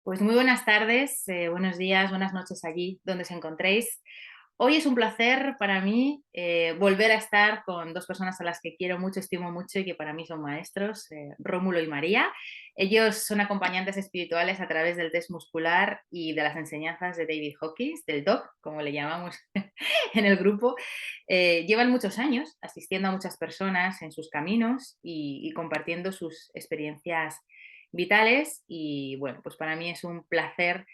Pues muy buenas tardes, buenos días, buenas noches allí donde os encontréis. Hoy es un placer para mí volver a estar con dos personas a las que quiero mucho, estimo mucho y que para mí son maestros, Rómulo y María. Ellos son acompañantes espirituales a través del test muscular y de las enseñanzas de David Hawkins, del DOC, como le llamamos en el grupo. Llevan muchos años asistiendo a muchas personas en sus caminos y compartiendo sus experiencias vitales y bueno, pues para mí es un placer,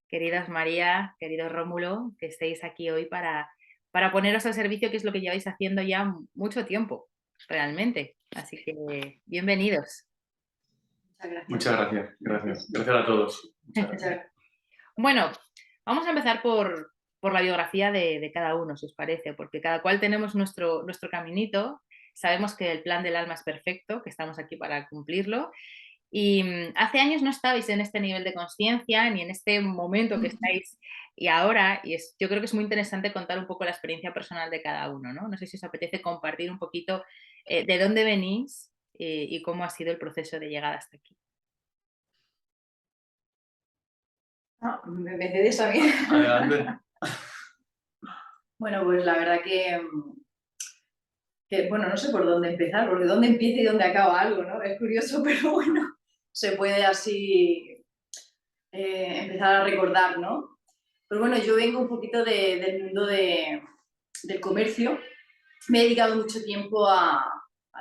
queridas María, querido Rómulo, que estéis aquí hoy para poneros al servicio, que es lo que lleváis haciendo ya mucho tiempo, realmente. Así que bienvenidos. Muchas gracias. Muchas gracias, gracias. Gracias a todos. Muchas Muchas gracias. gracias. Bueno, vamos a empezar por la biografía de cada uno, si os parece, porque cada cual tenemos nuestro caminito. Sabemos que el plan del alma es perfecto, que estamos aquí para cumplirlo. Y hace años no estabais en este nivel de conciencia ni en este momento que estáis y ahora, yo creo que es muy interesante contar un poco la experiencia personal de cada uno, ¿no? No sé si os apetece compartir un poquito de dónde venís y cómo ha sido el proceso de llegada hasta aquí. No, me cedes a mí. Adelante. Bueno, pues la verdad bueno, no sé por dónde empezar, porque dónde empieza y dónde acaba algo, ¿no? Es curioso, pero bueno, se puede así empezar a recordar, ¿no? Pues bueno, yo vengo un poquito del mundo del comercio. Me he dedicado mucho tiempo a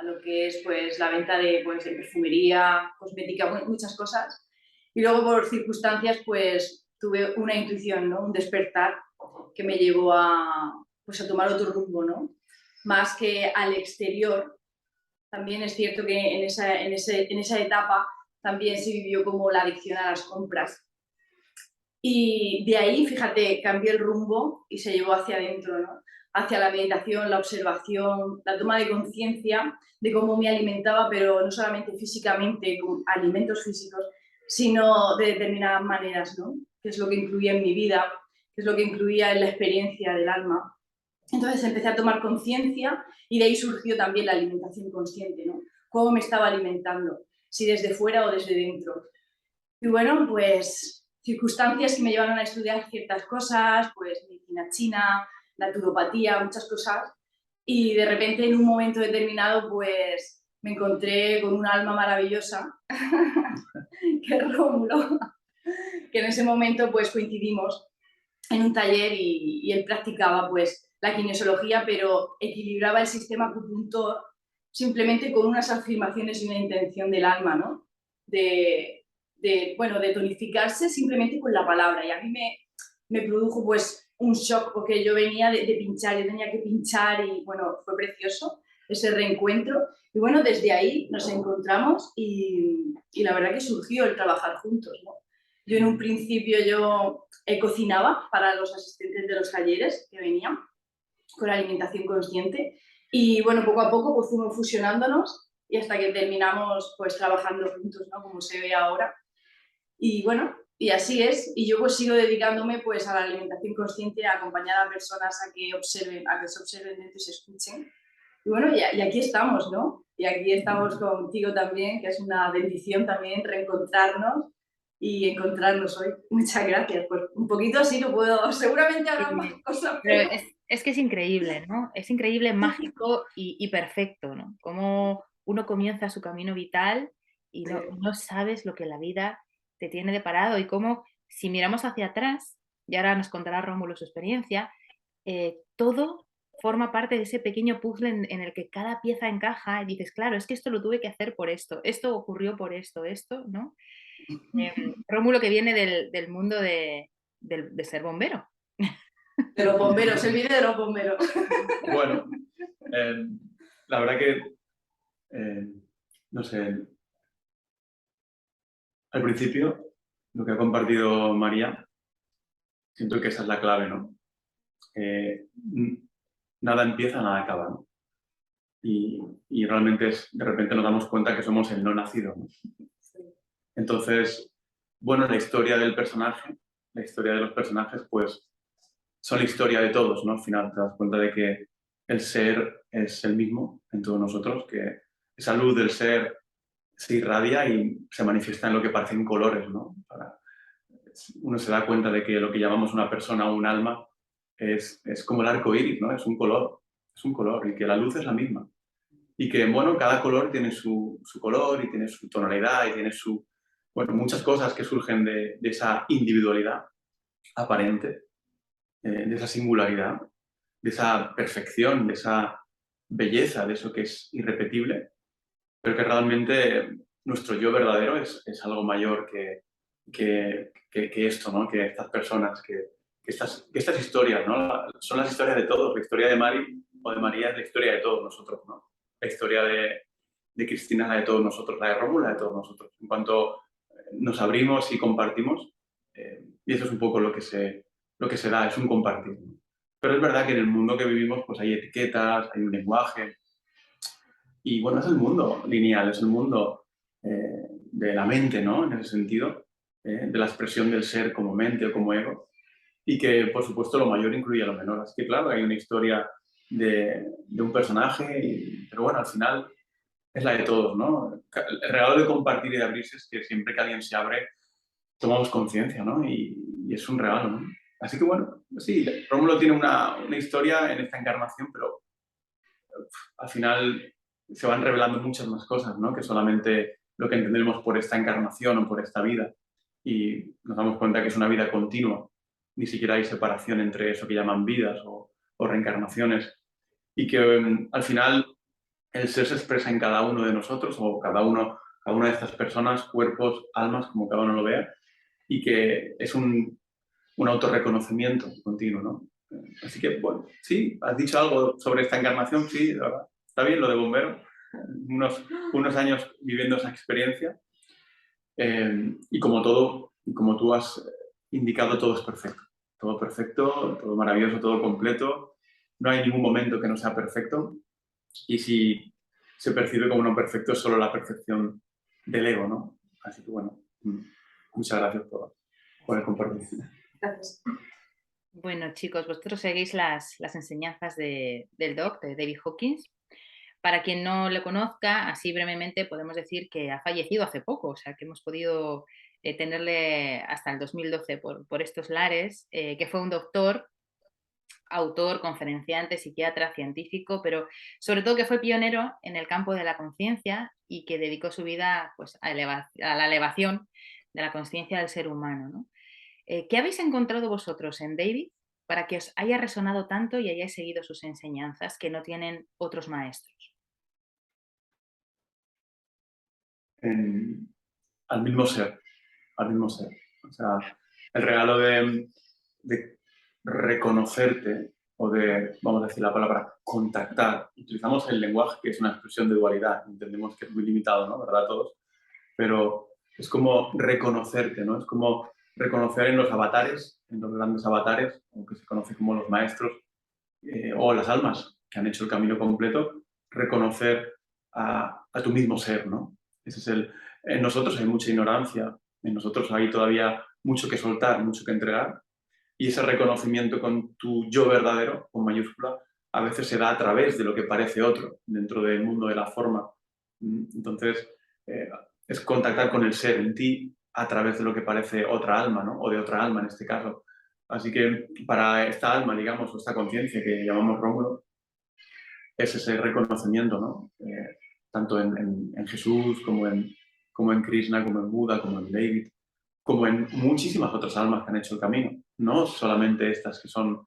lo que es pues la venta de perfumería, cosmética, muchas cosas. Y luego por circunstancias pues tuve una intuición, ¿no? Un despertar que me llevó pues, a tomar otro rumbo, ¿no? Más que al exterior. También es cierto que en esa etapa también se vivió como la adicción a las compras. Y de ahí, fíjate, cambió el rumbo y se llevó hacia adentro, ¿no? Hacia la meditación, la observación, la toma de conciencia de cómo me alimentaba, pero no solamente físicamente, con alimentos físicos, sino de determinadas maneras, ¿no? Qué es lo que incluía en mi vida, qué es lo que incluía en la experiencia del alma. Entonces empecé a tomar conciencia y de ahí surgió también la alimentación consciente, ¿no? Cómo me estaba alimentando, si desde fuera o desde dentro. Y bueno, pues circunstancias que me llevaron a estudiar ciertas cosas, pues medicina china, naturopatía, muchas cosas. Y de repente en un momento determinado pues me encontré con un alma maravillosa, que es Rómulo, que en ese momento pues coincidimos en un taller y él practicaba pues la kinesiología, pero equilibraba el sistema acupuntor simplemente con unas afirmaciones y una intención del alma, ¿no? Bueno, de tonificarse simplemente con la palabra. Y a mí me produjo pues un shock porque yo venía de pinchar, yo tenía que pinchar y bueno, fue precioso ese reencuentro. Y bueno, desde ahí nos encontramos y la verdad que surgió el trabajar juntos, ¿no? Yo en un principio yo cocinaba para los asistentes de los talleres que venían con alimentación consciente y bueno, poco a poco pues fuimos fusionándonos y hasta que terminamos pues trabajando juntos, ¿no? Como se ve ahora. Y bueno, y así es. Y yo pues sigo dedicándome pues a la alimentación consciente, a acompañar a personas a que observen, a que se observen dentro y se escuchen. Y bueno, y aquí estamos, ¿no? Y aquí estamos contigo también, que es una bendición también reencontrarnos y encontrarnos hoy. Muchas gracias. Pues un poquito así no puedo, seguramente habrá más cosas, Pero pero... es que es increíble, ¿no? Es increíble, mágico y perfecto, ¿no? Cómo uno comienza su camino vital y no sabes lo que la vida te tiene deparado y cómo, si miramos hacia atrás, y ahora nos contará Rómulo su experiencia, todo forma parte de ese pequeño puzzle en el que cada pieza encaja y dices, claro, es que esto lo tuve que hacer por esto ocurrió por esto, ¿no? Rómulo que viene del mundo de ser bombero. De los bomberos, el vídeo de los bomberos. Bueno, la verdad que, no sé, al principio, lo que ha compartido María, siento que esa es la clave, ¿no? Nada empieza, nada acaba, ¿no? Y realmente de repente nos damos cuenta que somos el no nacido, ¿no? Entonces, bueno, la historia del personaje, la historia de los personajes, pues son la historia de todos, ¿no? Al final te das cuenta de que el ser es el mismo en todos nosotros, que esa luz del ser se irradia y se manifiesta en lo que parecen colores, ¿no? uno se da cuenta de que lo que llamamos una persona o un alma es como el arco iris, ¿no? Es un color, y que la luz es la misma. Y que, bueno, cada color tiene su color y tiene su tonalidad y tiene muchas cosas que surgen de esa individualidad aparente, de esa singularidad, de esa perfección, de esa belleza, de eso que es irrepetible, pero que realmente nuestro yo verdadero es algo mayor que esto, ¿no? Que estas personas, que estas historias, ¿no? Son las historias de todos. La historia de Mari o de María es la historia de todos nosotros, ¿no? La historia de Cristina es la de todos nosotros, la de Rómulo es la de todos nosotros. En cuanto nos abrimos y compartimos, y eso es un poco lo que se da, es un compartir, ¿no? Pero es verdad que en el mundo que vivimos pues hay etiquetas, hay un lenguaje, y bueno, es el mundo lineal, es el mundo de la mente, ¿no? En ese sentido, de la expresión del ser como mente o como ego, y que, por supuesto, lo mayor incluye a lo menor. Así que, claro, hay una historia de un personaje, pero bueno, al final es la de todos, ¿no? El regalo de compartir y de abrirse es que siempre que alguien se abre, tomamos conciencia, ¿no? Y es un regalo, ¿no? Así que, bueno, sí, Rómulo tiene una historia en esta encarnación, pero al final se van revelando muchas más cosas, ¿no? Que solamente lo que entendemos por esta encarnación o por esta vida. Y nos damos cuenta que es una vida continua. Ni siquiera hay separación entre eso que llaman vidas o reencarnaciones. Y que al final el ser se expresa en cada uno de nosotros o cada una de estas personas, cuerpos, almas, como cada uno lo vea. Y que es un autorreconocimiento continuo, ¿no? Así que, bueno, sí, has dicho algo sobre esta encarnación, sí, de verdad. Está bien lo de bombero, unos años viviendo esa experiencia. Y como todo, como tú has indicado, todo es perfecto. Todo perfecto, todo maravilloso, todo completo. No hay ningún momento que no sea perfecto. Y si se percibe como no perfecto, es solo la percepción del ego, ¿no? Así que, bueno, muchas gracias por el compartir. Gracias. Bueno, chicos, vosotros seguís las enseñanzas del doc, de David Hawkins. Para quien no lo conozca, así brevemente podemos decir que ha fallecido hace poco, o sea que hemos podido tenerle hasta el 2012 por estos lares, que fue un doctor, autor, conferenciante, psiquiatra, científico, pero sobre todo que fue pionero en el campo de la conciencia y que dedicó su vida pues, a la elevación de la conciencia del ser humano, ¿no? ¿Qué habéis encontrado vosotros en David para que os haya resonado tanto y hayáis seguido sus enseñanzas que no tienen otros maestros? Al mismo ser, al mismo ser. O sea, el regalo de reconocerte o de, vamos a decir la palabra, contactar. Utilizamos el lenguaje, que es una expresión de dualidad. Entendemos que es muy limitado, ¿no? ¿Verdad? Todos. Pero es como reconocerte, ¿no? Es como reconocer en los avatares, en los grandes avatares, aunque se conoce como los maestros, o las almas que han hecho el camino completo, reconocer a tu mismo ser, ¿no? Ese es en nosotros hay mucha ignorancia, en nosotros hay todavía mucho que soltar, mucho que entregar, y ese reconocimiento con tu yo verdadero, con mayúscula, a veces se da a través de lo que parece otro, dentro del mundo de la forma. Entonces, es contactar con el ser en ti a través de lo que parece otra alma, ¿no? O de otra alma en este caso. Así que para esta alma, digamos, o esta conciencia que llamamos Rómulo, es ese reconocimiento, ¿no? Tanto en Jesús como en Krishna, como en Buda, como en David, como en muchísimas otras almas que han hecho el camino, no solamente estas que son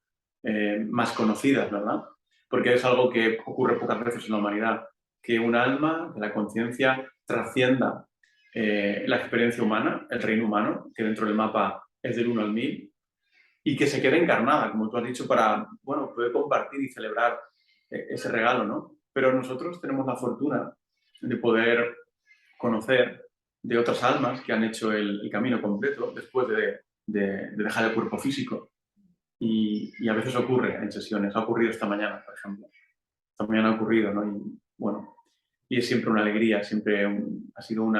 más conocidas, ¿verdad? Porque es algo que ocurre pocas veces en la humanidad, que un alma de la conciencia trascienda la experiencia humana, el reino humano, que dentro del mapa es del 1 al 1000, y que se quede encarnada, como tú has dicho, para, bueno, poder compartir y celebrar ese regalo, ¿no? Pero nosotros tenemos la fortuna de poder conocer de otras almas que han hecho el camino completo después de dejar el cuerpo físico. Y a veces ocurre en sesiones. Ha ocurrido esta mañana, por ejemplo. Esta mañana ha ocurrido, ¿no? Y bueno, y es siempre una alegría, siempre ha sido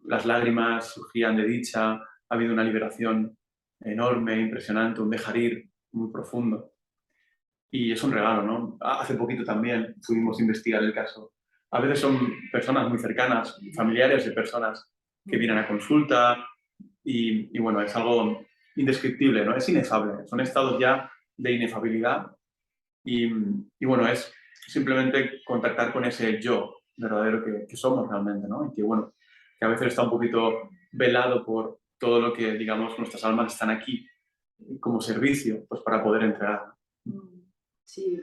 las lágrimas surgían de dicha, ha habido una liberación enorme, impresionante, un dejar ir muy profundo. Y es un regalo, ¿no? Hace poquito también pudimos investigar el caso. A veces son personas muy cercanas, familiares de personas que vienen a consulta, y bueno, es algo indescriptible, ¿no? Es inefable, son estados ya de inefabilidad y bueno, es simplemente contactar con ese yo verdadero que somos realmente, ¿no? Y que bueno, que a veces está un poquito velado por todo lo que, digamos, nuestras almas están aquí como servicio, pues para poder entregar. Sí,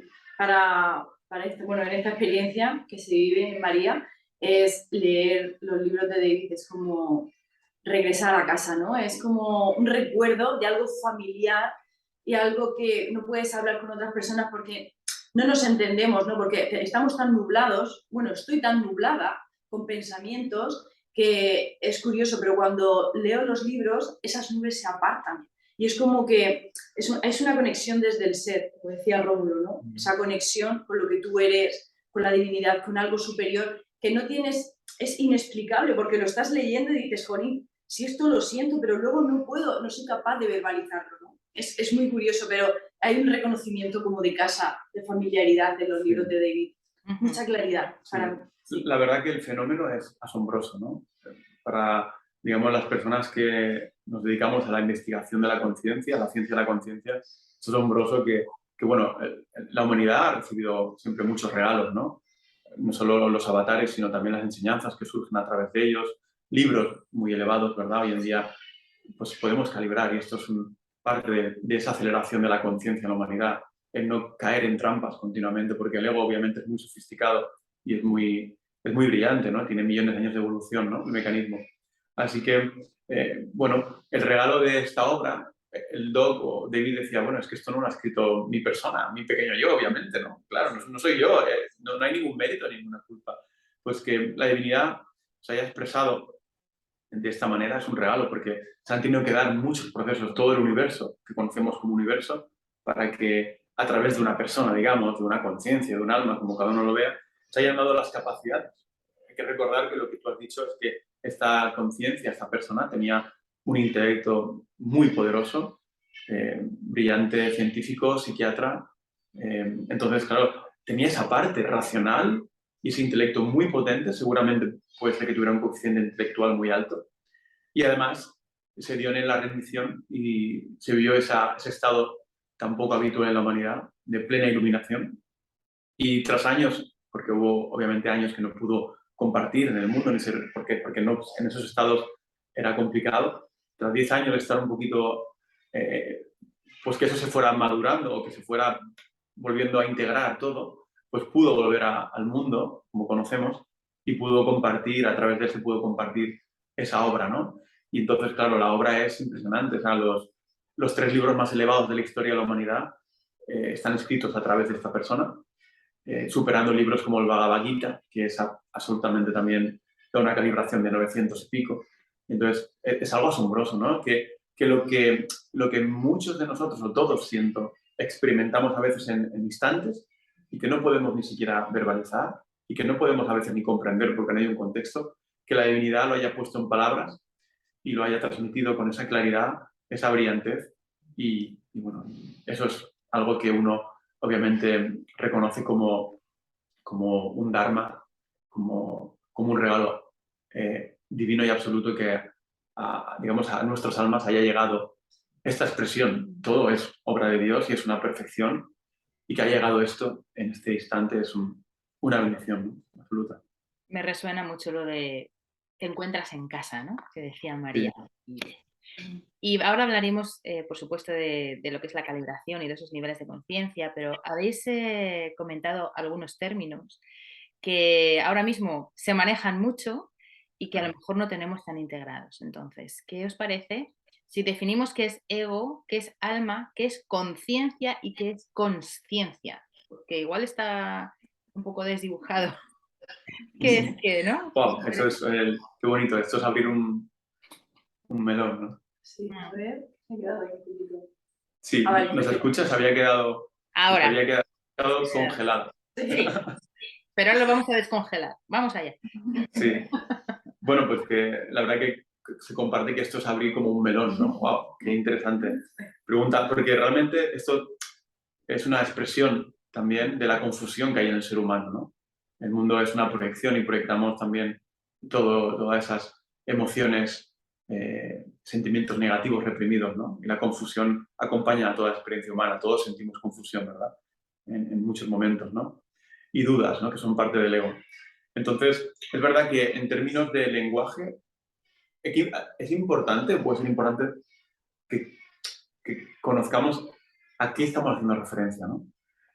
bueno, en esta experiencia que se vive en María, es leer los libros de David, es como regresar a casa, ¿no? Es como un recuerdo de algo familiar y algo que no puedes hablar con otras personas porque no nos entendemos, ¿no? Porque estamos tan nublados, bueno, estoy tan nublada con pensamientos que es curioso, pero cuando leo los libros, esas nubes se apartan. Y es como que es una conexión desde el ser, como decía Rómulo, ¿no? Esa conexión con lo que tú eres, con la divinidad, con algo superior, que no tienes, es inexplicable, porque lo estás leyendo y dices, jolín, si esto lo siento, pero luego no puedo, no soy capaz de verbalizarlo, ¿no? Es muy curioso, pero hay un reconocimiento como de casa, de familiaridad en los libros de David. Mucha claridad para mí. Sí. La verdad que el fenómeno es asombroso, ¿no? Para, digamos, las personas que nos dedicamos a la investigación de la conciencia, a la ciencia de la conciencia, es asombroso que bueno, la humanidad ha recibido siempre muchos regalos, ¿no? No solo los avatares, sino también las enseñanzas que surgen a través de ellos, libros muy elevados, ¿verdad? Hoy en día pues podemos calibrar y esto es parte de esa aceleración de la conciencia en la humanidad, el no caer en trampas continuamente, porque el ego obviamente es muy sofisticado y es muy brillante, ¿no? Tiene millones de años de evolución, ¿no? El mecanismo. Así que, bueno, el regalo de esta obra, el Doc o David decía, bueno, es que esto no lo ha escrito mi persona, mi pequeño yo, obviamente, ¿no? Claro, no soy yo, no hay ningún mérito, ninguna culpa. Pues que la divinidad se haya expresado de esta manera es un regalo, porque se han tenido que dar muchos procesos, todo el universo que conocemos como universo, para que a través de una persona, digamos, de una conciencia, de un alma, como cada uno lo vea, se hayan dado las capacidades. Hay que recordar que lo que tú has dicho es que esta conciencia, esta persona, tenía un intelecto muy poderoso, brillante científico, psiquiatra. Entonces, claro, tenía esa parte racional y ese intelecto muy potente, seguramente puede ser que tuviera un coeficiente intelectual muy alto. Y además se dio en la rendición y se vio ese estado tan poco habitual en la humanidad, de plena iluminación. Y tras años, porque hubo obviamente años que no pudo compartir en el mundo, porque no, en esos estados era complicado, tras 10 años de estar un poquito, pues que eso se fuera madurando o que se fuera volviendo a integrar todo, pues pudo volver al mundo, como conocemos, y pudo compartir, a través de eso pudo compartir esa obra, ¿no? Y entonces, claro, la obra es impresionante, o sea, los 3 libros más elevados de la historia de la humanidad están escritos a través de esta persona, superando libros como el Bhagavad Gita, que es absolutamente también de una calibración de 900 y pico. Entonces, es algo asombroso, ¿no? Que lo que muchos de nosotros, o todos siento, experimentamos a veces en instantes y que no podemos ni siquiera verbalizar y que no podemos a veces ni comprender porque no hay un contexto, que la divinidad lo haya puesto en palabras y lo haya transmitido con esa claridad, esa brillantez y bueno, eso es algo que uno obviamente reconoce como un dharma, como un regalo divino y absoluto que digamos, a nuestras almas haya llegado esta expresión. Todo es obra de Dios y es una perfección y que haya llegado esto en este instante es una bendición, ¿no? Absoluta. Me resuena mucho lo de te encuentras en casa, ¿no? Que decía María. Sí. Y ahora hablaremos, por supuesto, de lo que es la calibración y de esos niveles de conciencia, pero habéis comentado algunos términos que ahora mismo se manejan mucho y que a lo mejor no tenemos tan integrados. Entonces, ¿qué os parece si definimos qué es ego, qué es alma, qué es conciencia y qué es consciencia? Porque igual está un poco desdibujado. ¿Qué es qué, no? Wow, eso es, qué bonito, esto es abrir un melón, ¿no? Sí, a ver, me he quedado ahí un poquito. Sí, Vale. ¿nos escuchas? Había quedado Ahora, congelado. sí, pero ahora lo vamos a descongelar. Vamos allá. Sí. Bueno, pues que la verdad que se comparte que esto es abrir como un melón, ¿no? ¡Wow! ¡Qué interesante! Pregunta, porque realmente esto es una expresión también de la confusión que hay en el ser humano, ¿no? El mundo es una proyección y proyectamos también todas esas emociones sentimientos negativos reprimidos, ¿no? Y la confusión acompaña a toda la experiencia humana. Todos sentimos confusión, ¿verdad? En muchos momentos, ¿no? Y dudas, ¿no? Que son parte del ego. Entonces, es verdad que en términos de lenguaje, es importante, puede ser importante que conozcamos a qué estamos haciendo referencia, ¿no?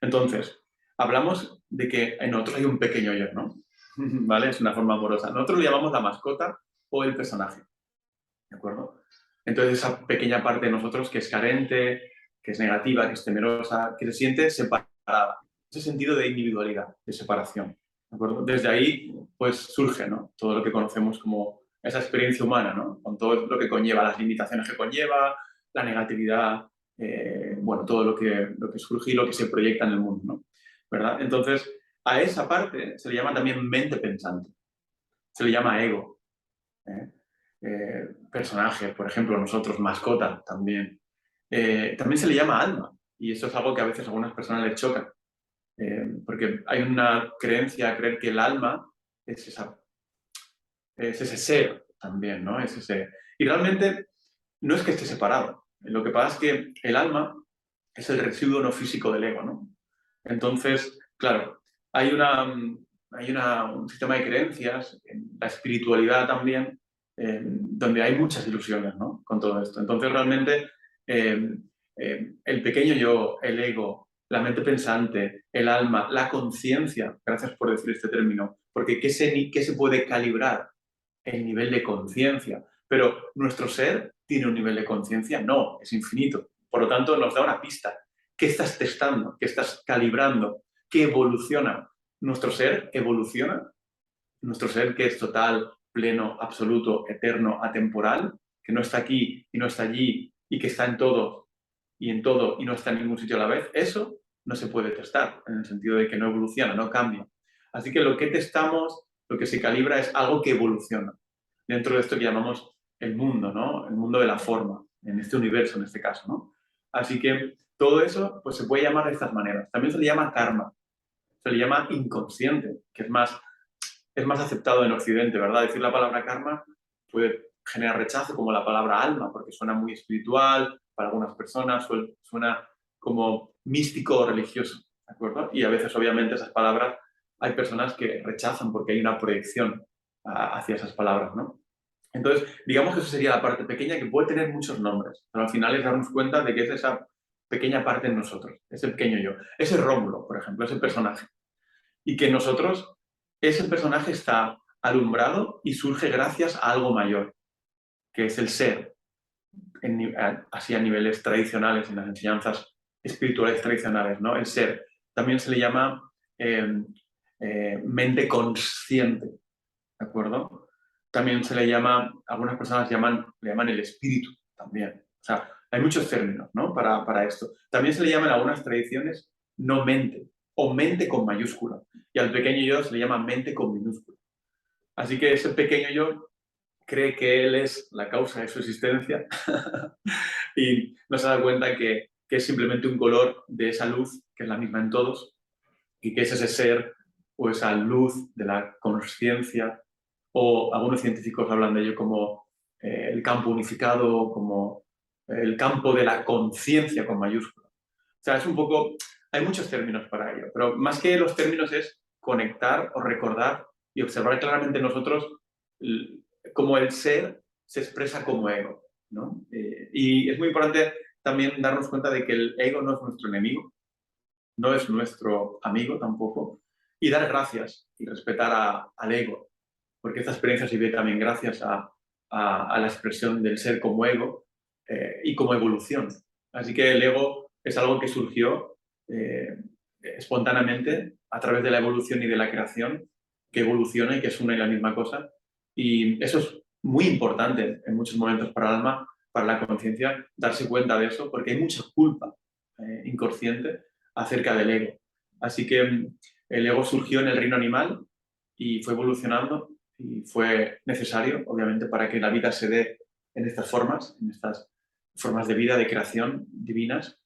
Entonces, hablamos de que en nosotros hay un pequeño yo, ¿no? ¿Vale? Es una forma amorosa. Nosotros le llamamos la mascota o el personaje, ¿de acuerdo? Entonces, esa pequeña parte de nosotros que es carente, que es negativa, que es temerosa, que se siente separada. Ese sentido de individualidad, de separación, ¿de acuerdo? Desde ahí, pues, surge, ¿no? Todo lo que conocemos como esa experiencia humana, ¿no? Con todo lo que conlleva, las limitaciones que conlleva, la negatividad, bueno, todo lo que surge y lo que se proyecta en el mundo, ¿no? ¿Verdad? Entonces, a esa parte se le llama también mente pensante, se le llama ego, ¿eh? Personaje, por ejemplo, nosotros, mascota también. También se le llama alma, y eso es algo que a veces a algunas personas les choca, porque hay una creencia a creer que el alma es, es ese ser también, ¿no? Es ese... Y realmente no es que esté separado, lo que pasa es que el alma es el residuo no físico del ego, ¿no? Entonces, claro, hay un sistema de creencias, en la espiritualidad también, donde hay muchas ilusiones, ¿no? Con todo esto. Entonces, realmente, el pequeño yo, el ego, la mente pensante, el alma, la conciencia, gracias por decir este término, porque ¿qué se puede calibrar? El nivel de conciencia. Pero nuestro ser tiene un nivel de conciencia, no, es infinito. Por lo tanto, nos da una pista. ¿Qué estás testando? ¿Qué estás calibrando? ¿Qué evoluciona? ¿Nuestro ser evoluciona? ¿Nuestro ser que es total, pleno, absoluto, eterno, atemporal? Que no está aquí y no está allí y que está en todo y no está en ningún sitio a la vez. Eso no se puede testar, en el sentido de que no evoluciona, no cambia. Así que lo que testamos, lo que se calibra es algo que evoluciona dentro de esto que llamamos el mundo, ¿no? El mundo de la forma, en este universo, en este caso, ¿no? Así que todo eso pues, se puede llamar de estas maneras. También se le llama karma, se le llama inconsciente, que es más aceptado en Occidente, ¿verdad? Decir la palabra karma puede generar rechazo, como la palabra alma, porque suena muy espiritual para algunas personas, suena como místico o religioso, ¿de acuerdo? Y a veces, obviamente, esas palabras hay personas que rechazan porque hay una proyección hacia esas palabras, ¿no? Entonces, digamos que eso sería la parte pequeña que puede tener muchos nombres, pero al final es darnos cuenta de que es esa pequeña parte en nosotros, ese pequeño yo, ese Rómulo, por ejemplo, ese personaje. Y que nosotros, ese personaje está alumbrado y surge gracias a algo mayor, que es el ser, así a niveles tradicionales, en las enseñanzas espirituales tradicionales, ¿no? El ser. También se le llama mente consciente, ¿de acuerdo? También se le llama, algunas personas le llaman el espíritu también. O sea, hay muchos términos, ¿no? Para esto. También se le llama en algunas tradiciones no mente o mente con mayúscula. Y al pequeño yo se le llama mente con minúscula. Así que ese pequeño yo cree que él es la causa de su existencia y no se da cuenta que es simplemente un color de esa luz que es la misma en todos y que es ese ser o esa luz de la consciencia, o algunos científicos hablan de ello como el campo unificado, como el campo de la conciencia con mayúscula. O sea, es un poco, hay muchos términos para ello, pero más que los términos es conectar o recordar y observar claramente en nosotros cómo el ser se expresa como ego, ¿no? Y es muy importante también darnos cuenta de que el ego no es nuestro enemigo, no es nuestro amigo tampoco, y dar gracias y respetar al ego, porque esta experiencia se vive también gracias a la expresión del ser como ego y como evolución. Así que el ego es algo que surgió espontáneamente a través de la evolución y de la creación, que evoluciona y que es una y la misma cosa. Y eso es muy importante en muchos momentos para el alma, para la conciencia, darse cuenta de eso, porque hay mucha culpa inconsciente acerca del ego. Así que el ego surgió en el reino animal y fue evolucionando y fue necesario, obviamente, para que la vida se dé en estas formas de vida, de creación divinas,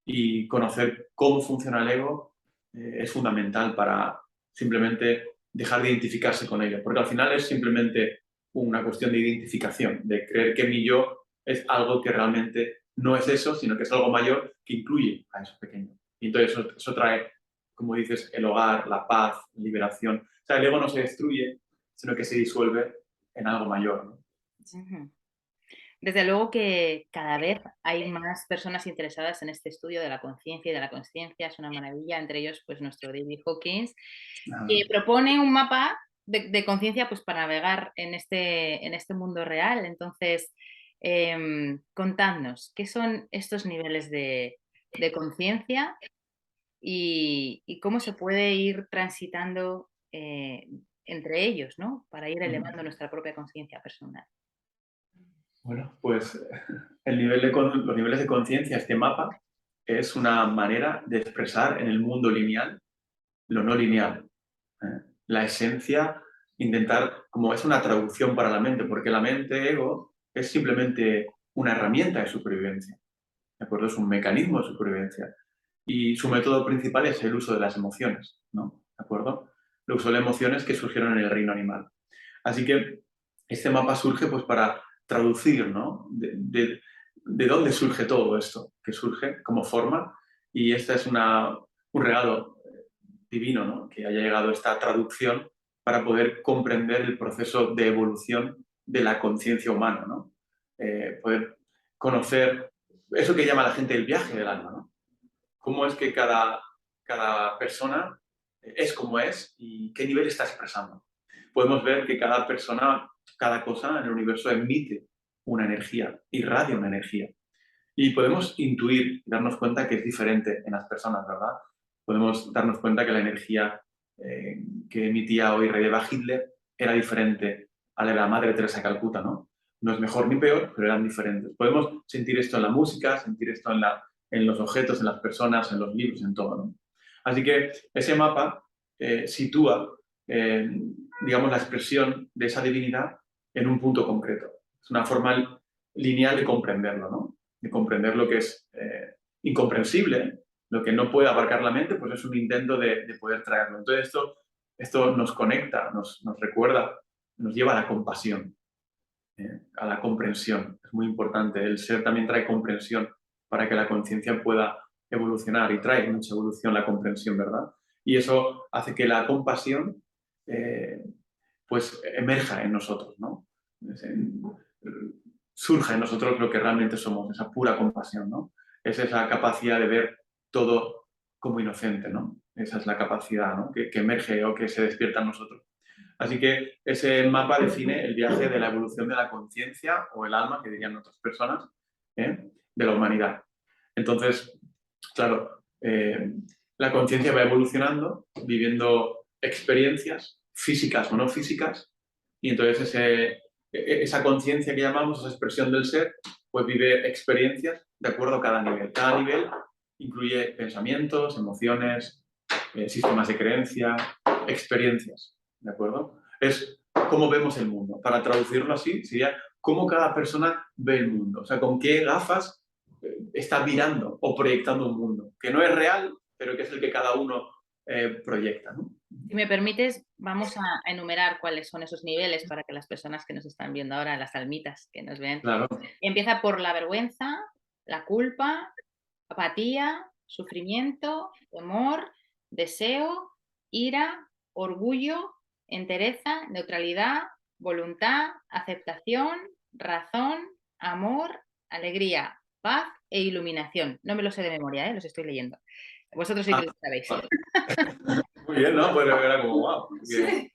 y conocer cómo funciona el ego es fundamental para simplemente dejar de identificarse con ello, porque al final es simplemente una cuestión de identificación, de creer que mi yo es algo que realmente no es eso, sino que es algo mayor que incluye a esos pequeños. Y entonces eso trae, como dices, el hogar, la paz, la liberación. O sea, el ego no se destruye, sino que se disuelve en algo mayor, ¿no? Ujú. Desde luego que cada vez hay más personas interesadas en este estudio de la conciencia y de la consciencia, es una maravilla, entre ellos pues nuestro David Hawkins, que propone un mapa de conciencia pues para navegar en este mundo real. Entonces, contadnos, ¿qué son estos niveles de conciencia y cómo se puede ir transitando entre ellos, ¿no? Para ir elevando nuestra propia conciencia personal. Bueno, pues los niveles de conciencia, este mapa, es una manera de expresar en el mundo lineal lo no lineal. La esencia, intentar, como es una traducción para la mente, porque la mente ego es simplemente una herramienta de supervivencia, ¿de acuerdo? Es un mecanismo de supervivencia. Y su método principal es el uso de las emociones, ¿no? ¿De acuerdo? El uso de las emociones que surgieron en el reino animal. Así que este mapa surge pues para traducir, ¿no? De dónde surge todo esto, que surge como forma, y este es un regalo divino, ¿no? Que haya llegado esta traducción para poder comprender el proceso de evolución de la conciencia humana, ¿no? Poder conocer eso que llama la gente el viaje del alma, ¿no? Cómo es que cada persona es como es y qué nivel está expresando. Podemos ver que cada persona, cada cosa en el universo emite una energía, irradia una energía. Y podemos intuir y darnos cuenta que es diferente en las personas, ¿verdad? Podemos darnos cuenta que la energía que emitía hoy Rey Hitler era diferente a la de la Madre Teresa de Calcuta, ¿no? No es mejor ni peor, pero eran diferentes. Podemos sentir esto en la música, sentir esto en los objetos, en las personas, en los libros, en todo, ¿no? Así que ese mapa sitúa, digamos, la expresión de esa divinidad en un punto concreto. Es una forma lineal de comprenderlo, ¿no? De comprender lo que es incomprensible, lo que no puede abarcar la mente, pues es un intento de poder traerlo. Entonces esto nos conecta, nos recuerda, nos lleva a la compasión, a la comprensión. Es muy importante. El ser también trae comprensión para que la conciencia pueda evolucionar y trae mucha evolución la comprensión, ¿verdad? Y eso hace que la compasión pues emerja en nosotros, ¿no? Surja en nosotros lo que realmente somos, esa pura compasión, ¿no? Es esa capacidad de ver todo como inocente, ¿no? Esa es la capacidad, ¿no? que emerge o que se despierta en nosotros. Así que ese mapa define el viaje de la evolución de la conciencia o el alma, que dirían otras personas, de la humanidad. Entonces, claro, la conciencia va evolucionando, viviendo experiencias físicas o no físicas, y entonces esa conciencia que llamamos, esa expresión del ser, pues vive experiencias de acuerdo a cada nivel. Cada nivel incluye pensamientos, emociones, sistemas de creencia, experiencias, ¿de acuerdo? Es cómo vemos el mundo. Para traducirlo así, sería cómo cada persona ve el mundo, o sea, con qué gafas está mirando o proyectando un mundo, que no es real, pero que es el que cada uno proyecta, ¿no? Si me permites, vamos a enumerar cuáles son esos niveles para que las personas que nos están viendo ahora, las almitas que nos ven, Claro. empieza por la vergüenza, la culpa, apatía, sufrimiento, temor, deseo, ira, orgullo, entereza, neutralidad, voluntad, aceptación, razón, amor, alegría, paz e iluminación. No me lo sé de memoria, los estoy leyendo. Vosotros sí que lo sabéis. Muy bien, ¿no? Pues era como, wow. Sí.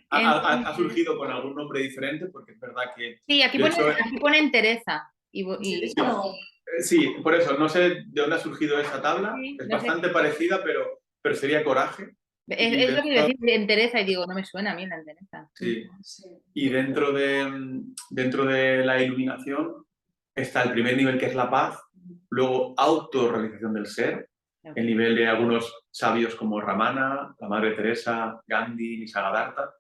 Ha surgido con algún nombre diferente, porque es verdad que... Sí, aquí de hecho, pone entereza. sí, por eso, no sé de dónde ha surgido esa tabla, Sí, es no sé. bastante parecida, pero sería coraje. Y Es lo que iba a dentro, decir, entereza, y digo, no me suena a mí la entereza. sí, Sí. y dentro de la iluminación está el primer nivel, que es la paz, luego autorrealización del ser, el nivel de algunos sabios como Ramana, la Madre Teresa, Gandhi, Nisargadatta,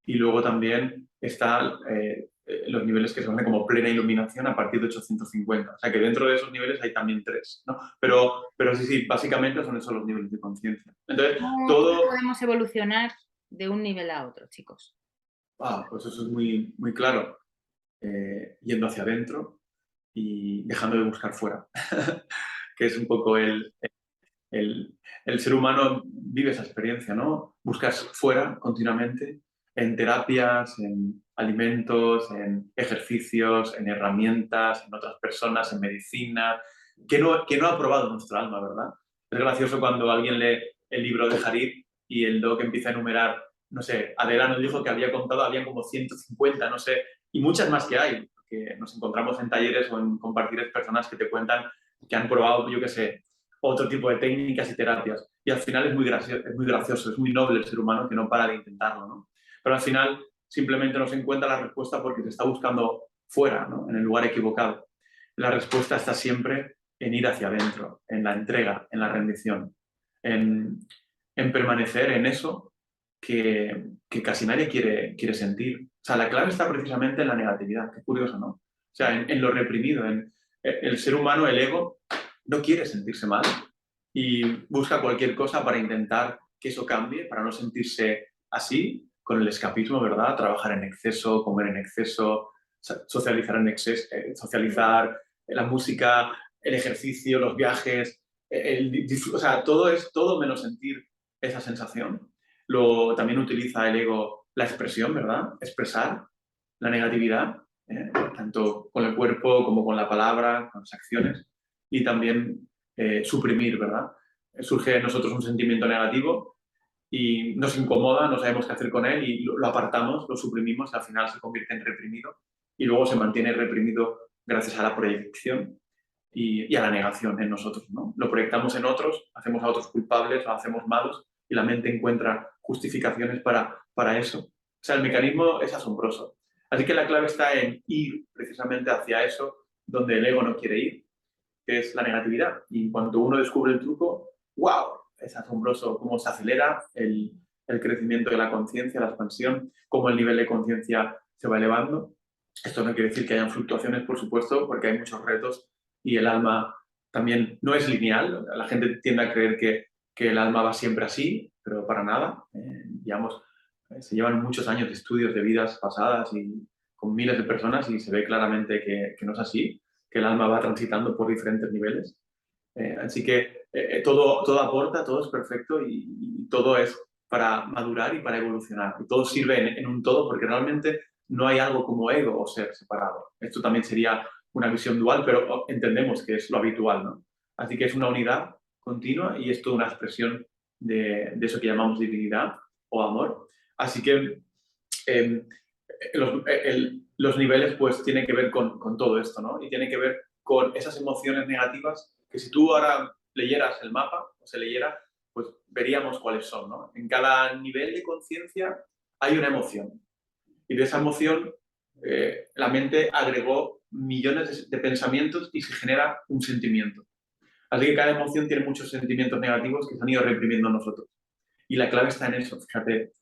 y luego también están los niveles que se conocen como plena iluminación a partir de 850. O sea que dentro de esos niveles hay también tres, ¿no? Pero sí, básicamente son esos los niveles de conciencia. Entonces, ¿Cómo todo... podemos evolucionar de un nivel a otro, chicos? pues eso es muy, muy claro. Yendo hacia adentro, y dejando de buscar fuera, que es un poco el ser humano vive esa experiencia, ¿no? Buscas fuera continuamente, en terapias, en alimentos, en ejercicios, en herramientas, en otras personas, en medicina, que no ha probado nuestra alma, ¿verdad? Es gracioso cuando alguien lee el libro de Harid y el doc empieza a enumerar, no sé, Adela nos dijo que había contado, había como 150, no sé, y muchas más que hay, que nos encontramos en talleres o en compartires personas que te cuentan que han probado, yo qué sé, otro tipo de técnicas y terapias. Y al final es muy gracioso, es muy noble el ser humano que no para de intentarlo, ¿no? Pero al final simplemente no se encuentra la respuesta porque se está buscando fuera, ¿no? En el lugar equivocado. La respuesta está siempre en ir hacia adentro, en la entrega, en la rendición, en permanecer en eso que casi nadie quiere sentir. O sea, la clave está precisamente en la negatividad, qué curioso, ¿no? O sea, en lo reprimido, en el ser humano, el ego, no quiere sentirse mal y busca cualquier cosa para intentar que eso cambie, para no sentirse así, con el escapismo, ¿verdad? Trabajar en exceso, comer en exceso, socializar en exceso, socializar, la música, el ejercicio, los viajes, o sea, todo menos sentir esa sensación. También utiliza el ego la expresión, ¿verdad? Expresar la negatividad, tanto con el cuerpo como con la palabra, con las acciones, y también suprimir, ¿verdad? Surge en nosotros un sentimiento negativo y nos incomoda, no sabemos qué hacer con él y lo apartamos, lo suprimimos y al final se convierte en reprimido y luego se mantiene reprimido gracias a la proyección y a la negación en nosotros, ¿no? Lo proyectamos en otros, hacemos a otros culpables, lo hacemos malos y la mente encuentra justificaciones para eso. O sea, el mecanismo es asombroso. Así que la clave está en ir precisamente hacia eso donde el ego no quiere ir, que es la negatividad. Y en cuanto uno descubre el truco, ¡wow! Es asombroso cómo se acelera el crecimiento de la conciencia, la expansión, cómo el nivel de conciencia se va elevando. Esto no quiere decir que hayan fluctuaciones, por supuesto, porque hay muchos retos y el alma también no es lineal. La gente tiende a creer que el alma va siempre así, pero para nada. Digamos, se llevan muchos años de estudios de vidas pasadas y con miles de personas y se ve claramente que no es así, que el alma va transitando por diferentes niveles. Así que todo aporta, todo es perfecto y todo es para madurar y para evolucionar. Y todo sirve en un todo porque realmente no hay algo como ego o ser separado. Esto también sería una visión dual, pero entendemos que es lo habitual, ¿no? Así que es una unidad continua y es toda una expresión de eso que llamamos divinidad o amor. Así que eh, los niveles pues tienen que ver con todo esto, ¿no? Y tiene que ver con esas emociones negativas que si tú ahora leyeras el mapa o se leyera, pues veríamos cuáles son, ¿no? En cada nivel de conciencia hay una emoción y de esa emoción la mente agregó millones de pensamientos y se genera un sentimiento. Así que cada emoción tiene muchos sentimientos negativos que se han ido reprimiendo en nosotros. Y la clave está en eso, fíjate.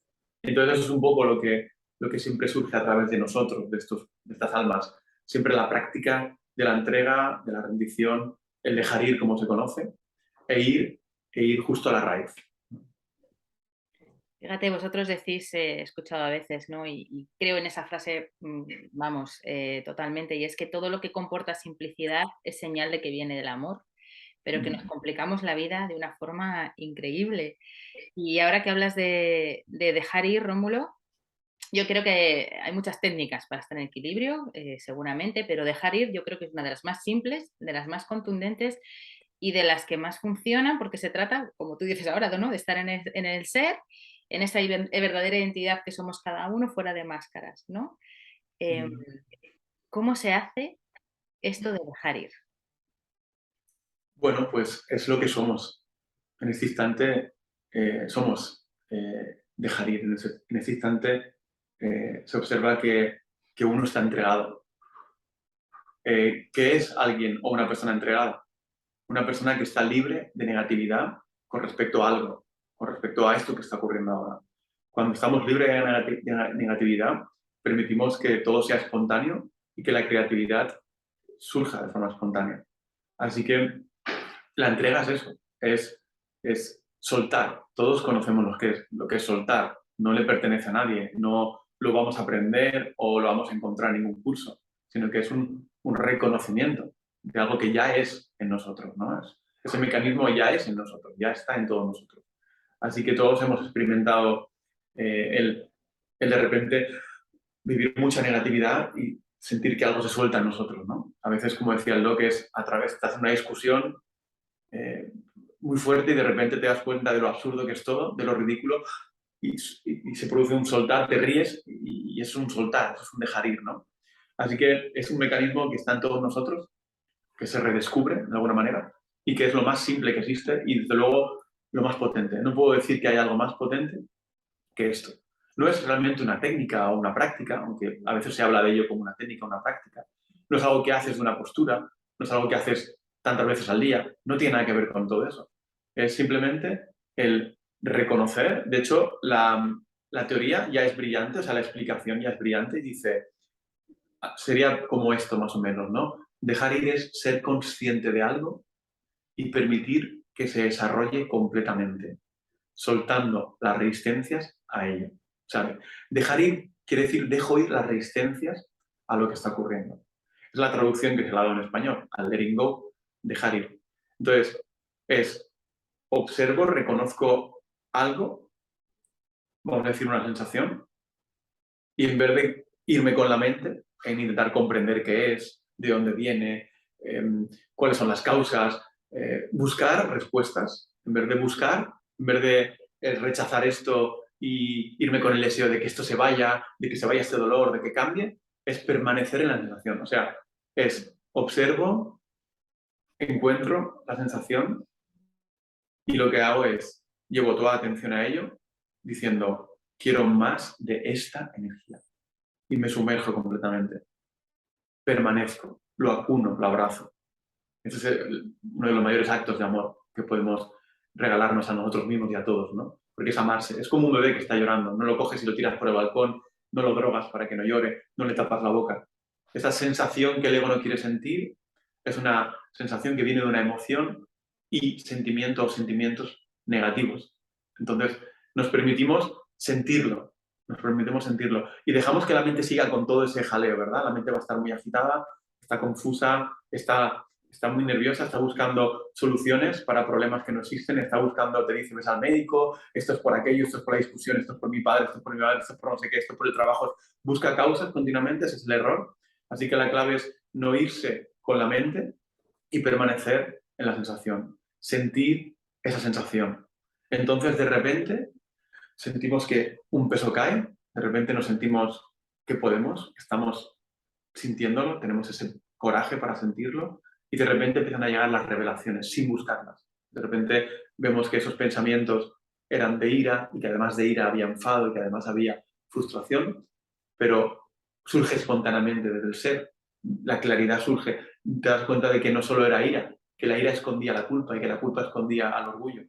Entonces eso es un poco lo que siempre surge a través de nosotros, de estas almas. Siempre la práctica de la entrega, de la rendición, el dejar ir, como se conoce, e ir justo a la raíz. Fíjate, vosotros decís, he escuchado a veces, ¿no? Y creo en esa frase, vamos, totalmente, y es que todo lo que comporta simplicidad es señal de que viene del amor, pero que nos complicamos la vida de una forma increíble. Y ahora que hablas de dejar ir, Rómulo, yo creo que hay muchas técnicas para estar en equilibrio, seguramente, pero dejar ir yo creo que es una de las más simples, de las más contundentes y de las que más funcionan, porque se trata, como tú dices ahora, ¿no? De estar en el ser, en esa verdadera identidad que somos cada uno, fuera de máscaras, ¿no? Eh, ¿Cómo se hace esto de dejar ir? Bueno, pues es lo que somos. En este instante somos dejar ir. En este instante se observa que uno está entregado. ¿Qué es alguien o una persona entregada? Una persona que está libre de negatividad con respecto a algo, con respecto a esto que está ocurriendo ahora. Cuando estamos libres de negatividad, permitimos que todo sea espontáneo y que la creatividad surja de forma espontánea. Así que la entrega es eso, es soltar. Todos conocemos lo que es soltar. No le pertenece a nadie, no lo vamos a aprender o lo vamos a encontrar en ningún curso, sino que es un reconocimiento de algo que ya es en nosotros, ¿no? Ese mecanismo ya es en nosotros, ya está en todos nosotros. Así que todos hemos experimentado el de repente vivir mucha negatividad y sentir que algo se suelta en nosotros, ¿no? A veces, como decía el Doc, es a través de una discusión muy fuerte y de repente te das cuenta de lo absurdo que es todo, de lo ridículo, y se produce un soltar, te ríes y es un soltar, es un dejar ir, ¿no? Así que es un mecanismo que está en todos nosotros, que se redescubre de alguna manera y que es lo más simple que existe y desde luego lo más potente. No puedo decir que hay algo más potente que esto. No es realmente una técnica o una práctica, aunque a veces se habla de ello como una técnica o una práctica. No es algo que haces de una postura, no es algo que haces tantas veces al día, no tiene nada que ver con todo eso. Es simplemente el reconocer, de hecho, la teoría ya es brillante, o sea, la explicación ya es brillante y dice, sería como esto más o menos, ¿no? Dejar ir es ser consciente de algo y permitir que se desarrolle completamente, soltando las resistencias a ello. ¿Sabe? Dejar ir quiere decir dejo ir las resistencias a lo que está ocurriendo. Es la traducción que se le ha dado en español, al letting go, dejar ir. Entonces, es observo, reconozco algo, vamos a decir una sensación, y en vez de irme con la mente en intentar comprender qué es, de dónde viene, cuáles son las causas, buscar respuestas, en vez de buscar, en vez de rechazar esto y irme con el deseo de que esto se vaya, de que se vaya este dolor, de que cambie, es permanecer en la sensación. O sea, es observo, encuentro la sensación y lo que hago es llevo toda la atención a ello diciendo quiero más de esta energía y me sumerjo completamente. Permanezco, lo acuno, lo abrazo. Ese es uno de los mayores actos de amor que podemos regalarnos a nosotros mismos y a todos, ¿no? Porque es amarse. Es como un bebé que está llorando. No lo coges y lo tiras por el balcón, no lo drogas para que no llore, no le tapas la boca. Esa sensación que el ego no quiere sentir es una sensación que viene de una emoción y sentimientos negativos. Entonces, nos permitimos sentirlo, y dejamos que la mente siga con todo ese jaleo, ¿verdad? La mente va a estar muy agitada, está confusa, está muy nerviosa, está buscando soluciones para problemas que no existen, está buscando, te dice, ves al médico, esto es por aquello, esto es por la discusión, esto es por mi padre, esto es por mi madre, esto es por no sé qué, esto es por el trabajo. Busca causas continuamente, ese es el error. Así que la clave es no irse con la mente y permanecer en la sensación, sentir esa sensación. Entonces, de repente, sentimos que un peso cae, de repente nos sentimos que podemos, que estamos sintiéndolo, tenemos ese coraje para sentirlo y de repente empiezan a llegar las revelaciones sin buscarlas. De repente vemos que esos pensamientos eran de ira y que además de ira había enfado y que además había frustración, pero surge espontáneamente desde el ser. La claridad surge. Te das cuenta de que no solo era ira, que la ira escondía la culpa y que la culpa escondía al orgullo.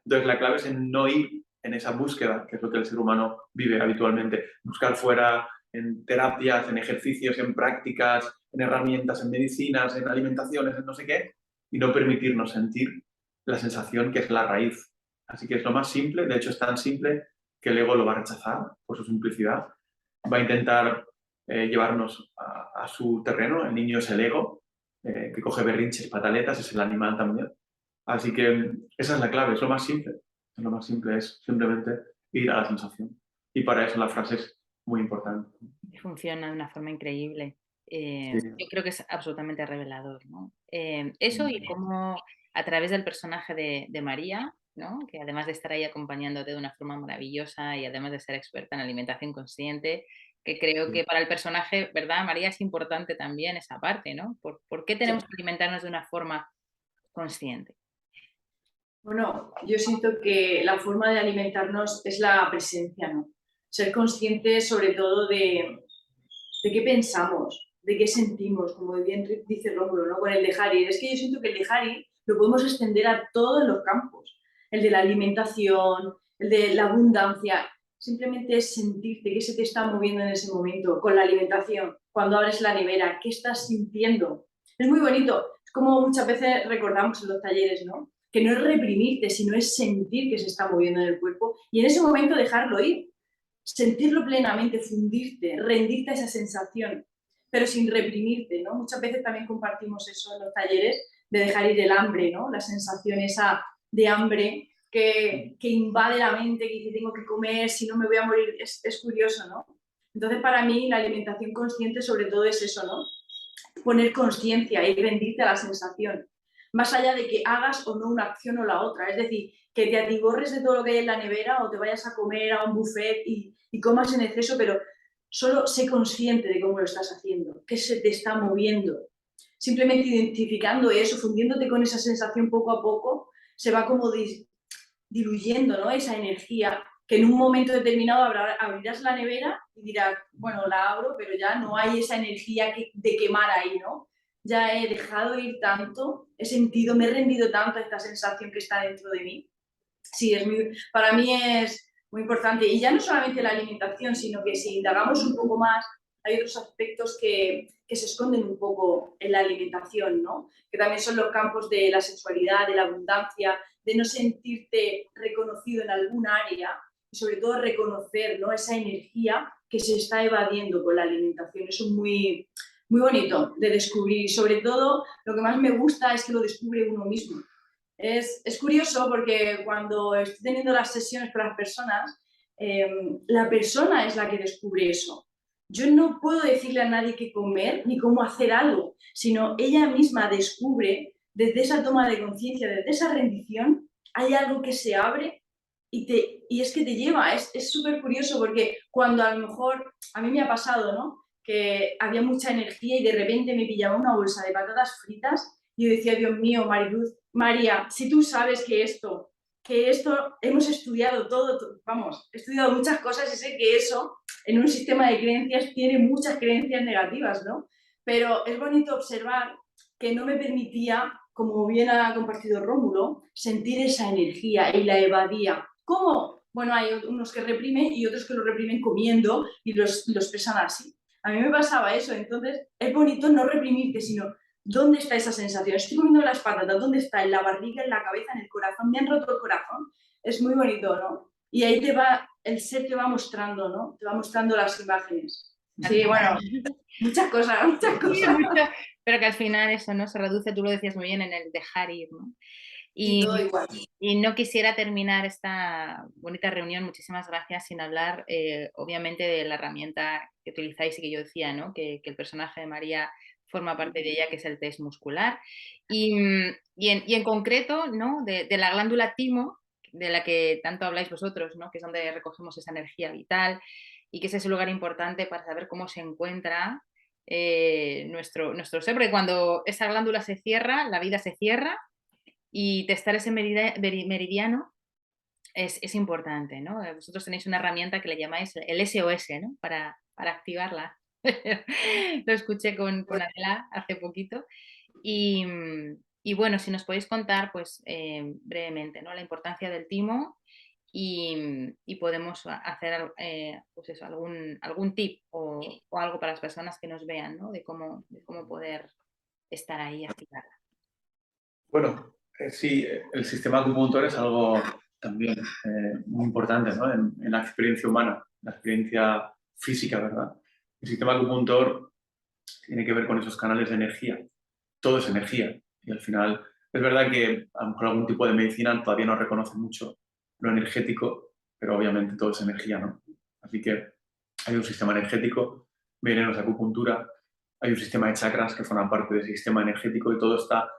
Entonces la clave es en no ir en esa búsqueda, que es lo que el ser humano vive habitualmente. Buscar fuera en terapias, en ejercicios, en prácticas, en herramientas, en medicinas, en alimentaciones, en no sé qué, y no permitirnos sentir la sensación que es la raíz. Así que es lo más simple, de hecho es tan simple que el ego lo va a rechazar por su simplicidad, va a intentar llevarnos a su terreno, el niño es el ego, que coge berrinches, pataletas, es el animal también. Así que esa es la clave, es lo más simple. Lo más simple es simplemente ir a la sensación. Y para eso la frase es muy importante. Funciona de una forma increíble. Sí. Yo creo que es absolutamente revelador, ¿no? Eso y cómo a través del personaje de María, ¿no? Que además de estar ahí acompañándote de una forma maravillosa y además de ser experta en alimentación consciente, que creo que para el personaje, ¿verdad, María? Es importante también esa parte, ¿no? ¿Por qué tenemos que alimentarnos de una forma consciente? Bueno, yo siento que la forma de alimentarnos es la presencia, ¿no? Ser conscientes sobre todo de qué pensamos, de qué sentimos, como bien dice Rómulo, ¿no? Con el dejar ir. Es que yo siento que el dejar ir lo podemos extender a todos los campos. El de la alimentación, el de la abundancia. Simplemente es sentirte, qué se te está moviendo en ese momento con la alimentación. Cuando abres la nevera, ¿qué estás sintiendo? Es muy bonito. Es como muchas veces recordamos en los talleres, ¿no? Que no es reprimirte, sino es sentir que se está moviendo en el cuerpo y en ese momento dejarlo ir. Sentirlo plenamente, fundirte, rendirte a esa sensación. pero sin reprimirte, ¿no? Muchas veces también compartimos eso en los talleres, de dejar ir el hambre, ¿no? La sensación esa de hambre que invade la mente, que dice tengo que comer, si no me voy a morir, es curioso, ¿no? Entonces para mí la alimentación consciente sobre todo es eso, ¿no? Poner conciencia y rendirte a la sensación, más allá de que hagas o no una acción o la otra, es decir, que te atiborres de todo lo que hay en la nevera o te vayas a comer a un buffet y comas en exceso, pero solo sé consciente de cómo lo estás haciendo, qué se te está moviendo. Simplemente identificando eso, fundiéndote con esa sensación poco a poco, se va como diluyendo, ¿no? Esa energía que en un momento determinado abrirás la nevera y dirás, bueno, la abro, pero ya no hay esa energía de quemar ahí, ¿no? Ya he dejado ir tanto, he sentido, me he rendido tanto a esta sensación que está dentro de mí. Sí, para mí es muy importante. Y ya no solamente la alimentación, sino que si indagamos un poco más, hay otros aspectos que se esconden un poco en la alimentación, ¿no? Que también son los campos de la sexualidad, de la abundancia, de no sentirte reconocido en algún área y sobre todo reconocer, ¿no? Esa energía que se está evadiendo con la alimentación. Eso es muy, muy bonito de descubrir. Y sobre todo, lo que más me gusta es que lo descubre uno mismo. Es curioso porque cuando estoy teniendo las sesiones con las personas, la persona es la que descubre eso. Yo no puedo decirle a nadie qué comer ni cómo hacer algo, sino ella misma descubre desde esa toma de conciencia, desde esa rendición, hay algo que se abre y es que te lleva. Es súper curioso porque cuando a lo mejor, a mí me ha pasado, ¿no? Que había mucha energía y de repente me pillaba una bolsa de patatas fritas y yo decía, Dios mío, Mariluz, María, si tú sabes que esto hemos estudiado todo, vamos, he estudiado muchas cosas y sé que eso en un sistema de creencias tiene muchas creencias negativas, ¿no? Pero es bonito observar que no me permitía, como bien ha compartido Rómulo, sentir esa energía y la evadía. ¿Cómo? Bueno, hay unos que reprimen y otros que lo reprimen comiendo y los expresan así. A mí me pasaba eso, entonces es bonito no reprimirte, sino ¿dónde está esa sensación? Estoy comiendo las patatas, ¿dónde está? En la barriga, en la cabeza, en el corazón, me han roto el corazón. Es muy bonito, ¿no? Y ahí el ser te va mostrando, ¿no? Te va mostrando las imágenes. Sí, bueno, muchas cosas, muchas cosas. Sí, mucho, pero que al final eso, ¿no? Se reduce, tú lo decías muy bien, en el dejar ir, ¿no? Y todo igual. Y no quisiera terminar esta bonita reunión, muchísimas gracias, sin hablar, obviamente, de la herramienta que utilizáis y que yo decía, ¿no? Que el personaje de María forma parte de ella, que es el test muscular. Y en concreto, ¿no? De la glándula timo, de la que tanto habláis vosotros, ¿no? Que es donde recogemos esa energía vital y que es ese lugar importante para saber cómo se encuentra nuestro ser, porque cuando esa glándula se cierra, la vida se cierra y testar ese meridiano es importante, ¿no? Vosotros tenéis una herramienta que le llamáis el SOS, ¿no? Para activarla. Lo escuché con Adela hace poquito. Y bueno, si nos podéis contar, pues brevemente, ¿no? La importancia del timo y podemos hacer pues eso, algún tip o algo para las personas que nos vean, ¿no? De cómo poder estar ahí y activarla. Bueno, sí, el sistema acupuntor es algo también muy importante, ¿no? En la experiencia humana, la experiencia física, ¿verdad? El sistema acupuntor tiene que ver con esos canales de energía. Todo es energía. Y al final, es verdad que a lo mejor algún tipo de medicina todavía no reconoce mucho lo energético, pero obviamente todo es energía, ¿no? Así que hay un sistema energético, vienen los de acupuntura, hay un sistema de chakras que forman parte del sistema energético y todo está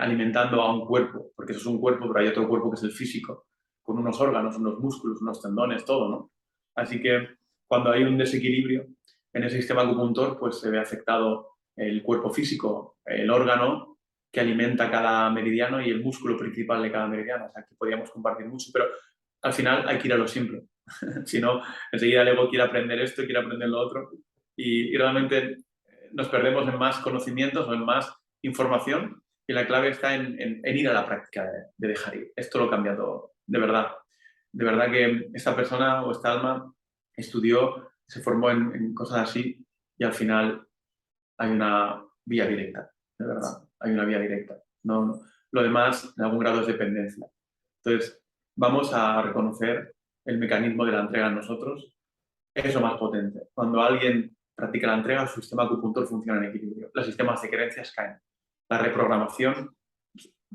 alimentando a un cuerpo, porque eso es un cuerpo, pero hay otro cuerpo que es el físico, con unos órganos, unos músculos, unos tendones, todo, ¿no? Así que cuando hay un desequilibrio en el sistema acupuntor, pues se ve afectado el cuerpo físico, el órgano que alimenta cada meridiano y el músculo principal de cada meridiano. O sea, que podríamos compartir mucho, pero al final hay que ir a lo simple. Si no, enseguida el ego quiere aprender esto, quiere aprender lo otro y realmente nos perdemos en más conocimientos o en más información y la clave está en ir a la práctica de dejar ir. Esto lo cambia todo, de verdad. De verdad que esta persona o esta alma estudió, se formó en cosas así y al final hay una vía directa, de verdad, hay una vía directa. No, lo demás, en algún grado, es dependencia. Entonces, vamos a reconocer el mecanismo de la entrega en nosotros. Es lo más potente. Cuando alguien practica la entrega, su sistema acupuntor funciona en equilibrio. Los sistemas de creencias caen. La reprogramación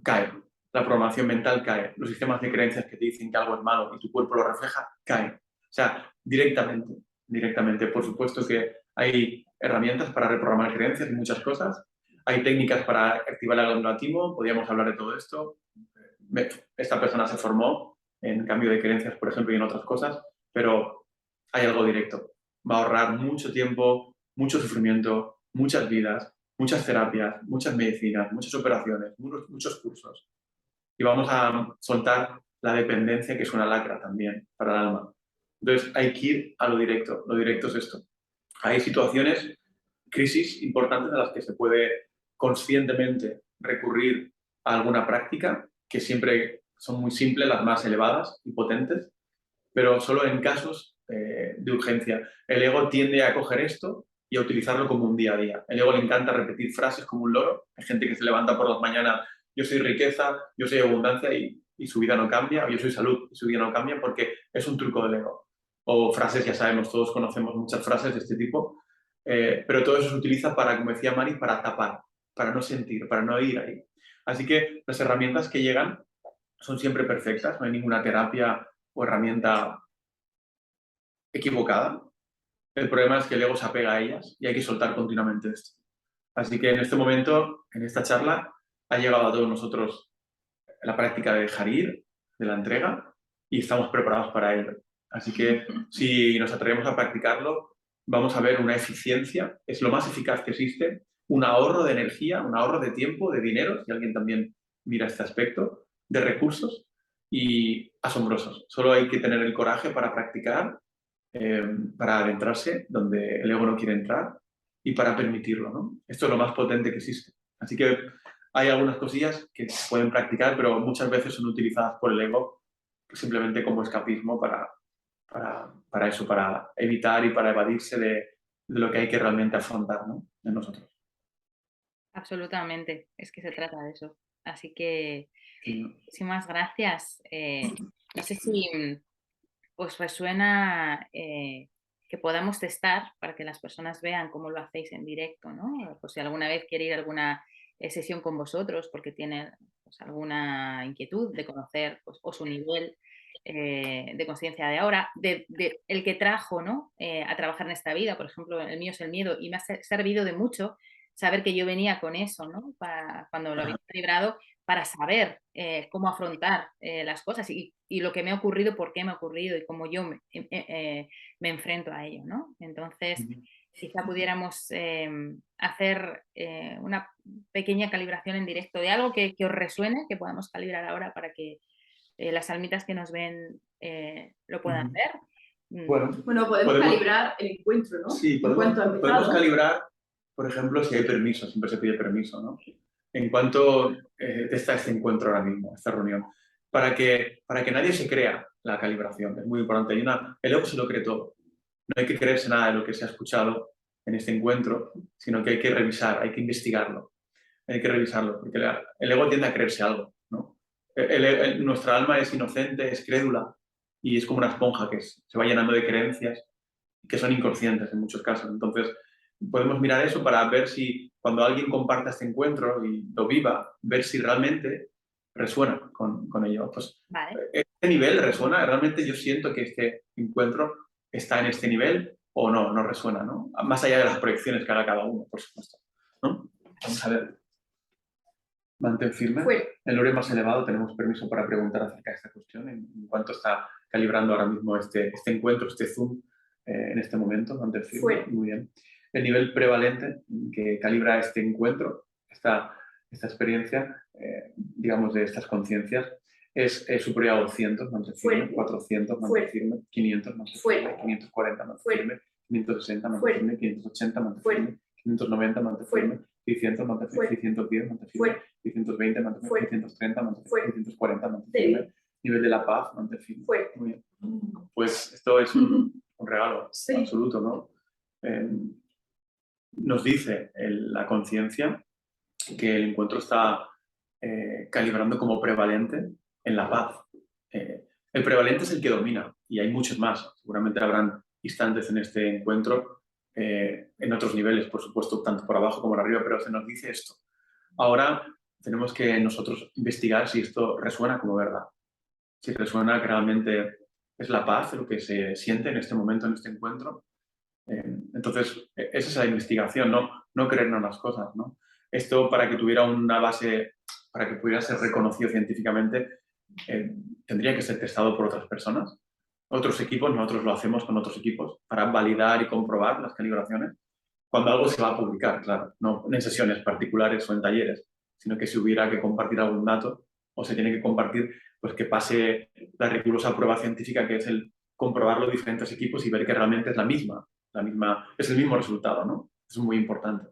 cae. La programación mental cae. Los sistemas de creencias que te dicen que algo es malo y tu cuerpo lo refleja, caen. O sea, directamente. Por supuesto que hay herramientas para reprogramar creencias y muchas cosas. Hay técnicas para activar el glándula-timo. Podríamos hablar de todo esto. Esta persona se formó en cambio de creencias, por ejemplo, y en otras cosas, pero hay algo directo. Va a ahorrar mucho tiempo, mucho sufrimiento, muchas vidas, muchas terapias, muchas medicinas, muchas operaciones, muchos cursos. Y vamos a soltar la dependencia, que es una lacra también para el alma. Entonces hay que ir a lo directo. Lo directo es esto. Hay situaciones, crisis importantes a las que se puede conscientemente recurrir a alguna práctica, que siempre son muy simples, las más elevadas y potentes, pero solo en casos de urgencia. El ego tiende a coger esto y a utilizarlo como un día a día. El ego le encanta repetir frases como un loro. Hay gente que se levanta por las mañanas, yo soy riqueza, yo soy abundancia y su vida no cambia, o yo soy salud y su vida no cambia, porque es un truco del ego. O frases, ya sabemos, todos conocemos muchas frases de este tipo, pero todo eso se utiliza para, como decía Mari, para tapar, para no sentir, para no ir ahí. Así que las herramientas que llegan son siempre perfectas, no hay ninguna terapia o herramienta equivocada. El problema es que el ego se apega a ellas y hay que soltar continuamente esto. Así que en este momento, en esta charla, ha llegado a todos nosotros la práctica de dejar ir, de la entrega, y estamos preparados para ello. Así que si nos atrevemos a practicarlo, vamos a ver una eficiencia, es lo más eficaz que existe, un ahorro de energía, un ahorro de tiempo, de dinero, si alguien también mira este aspecto, de recursos, y asombrosos. Solo hay que tener el coraje para practicar, para adentrarse donde el ego no quiere entrar y para permitirlo, ¿no? Esto es lo más potente que existe. Así que hay algunas cosillas que se pueden practicar, pero muchas veces son utilizadas por el ego simplemente como escapismo para eso, para evitar y para evadirse de lo que hay que realmente afrontar, ¿no? En nosotros. Absolutamente, es que se trata de eso. Así que Sí. muchísimas gracias. No sé si os resuena que podamos testar para que las personas vean cómo lo hacéis en directo, ¿no? Pues si alguna vez quiere ir a alguna sesión con vosotros porque tiene pues, alguna inquietud de conocer pues, o su nivel de conciencia de ahora, el que trajo, ¿no? A trabajar en esta vida, por ejemplo, el mío es el miedo y me ha servido de mucho saber que yo venía con eso, ¿no? Cuando lo había librado, para saber cómo afrontar las cosas y lo que me ha ocurrido, por qué me ha ocurrido y cómo yo me enfrento a ello, ¿no? Entonces, quizá pudiéramos hacer una pequeña calibración en directo de algo que os resuene, que podamos calibrar ahora para que las almitas que nos ven lo puedan ver. Bueno, podemos calibrar el encuentro, ¿no? Sí, podemos calibrar, por ejemplo, si hay permiso, siempre se pide permiso, ¿no? En cuanto está este encuentro ahora mismo, esta reunión, para que nadie se crea la calibración, es muy importante. El ego se lo cree todo. No hay que creerse nada de lo que se ha escuchado en este encuentro, sino que hay que revisar, hay que investigarlo, hay que revisarlo, porque el ego tiende a creerse algo, ¿no? Nuestra alma es inocente, es crédula, y es como una esponja que se va llenando de creencias que son inconscientes en muchos casos. Entonces, podemos mirar eso para ver si cuando alguien comparta este encuentro y lo viva, ver si realmente resuena con ello. Pues, Vale. ¿este nivel resuena? ¿Realmente yo siento que este encuentro está en este nivel o no resuena, ¿no? Más allá de las proyecciones que haga cada uno, por supuesto, ¿no? Vamos a ver. Mantén firme. En el orden más elevado tenemos permiso para preguntar acerca de esta cuestión, en cuanto está calibrando ahora mismo este encuentro, este Zoom, en este momento. Mantén firme. Muy bien. El nivel prevalente que calibra este encuentro, esta experiencia, digamos, de estas conciencias, es superior a 200, mantén firme, 400, mantén firme, 500, mantén firme, 540, mantén firme, 560, mantén firme, 580, mantén firme, 590, mantén firme, 600, mantén firme, 610, mantén firme, 620, mantén firme, 630, mantén firme, 640, mantén firme. Nivel de la paz, mantén firme. Muy bien. Pues esto es un regalo absoluto, ¿no? Nos dice la conciencia que el encuentro está calibrando como prevalente en la paz. El prevalente es el que domina y hay muchos más. Seguramente habrán instantes en este encuentro en otros niveles, por supuesto, tanto por abajo como por arriba, pero se nos dice esto. Ahora tenemos que nosotros investigar si esto resuena como verdad, si resuena que realmente es la paz lo que se siente en este momento, en este encuentro. Entonces, es esa investigación, no creernos las cosas, ¿no? Esto, para que tuviera una base, para que pudiera ser reconocido científicamente, tendría que ser testado por otras personas, otros equipos. Nosotros lo hacemos con otros equipos para validar y comprobar las calibraciones. Cuando algo se va a publicar, claro, no en sesiones particulares o en talleres, sino que si hubiera que compartir algún dato o se tiene que compartir, pues que pase la rigurosa prueba científica, que es el comprobar los diferentes equipos y ver que realmente es es el mismo resultado, ¿no? Es muy importante.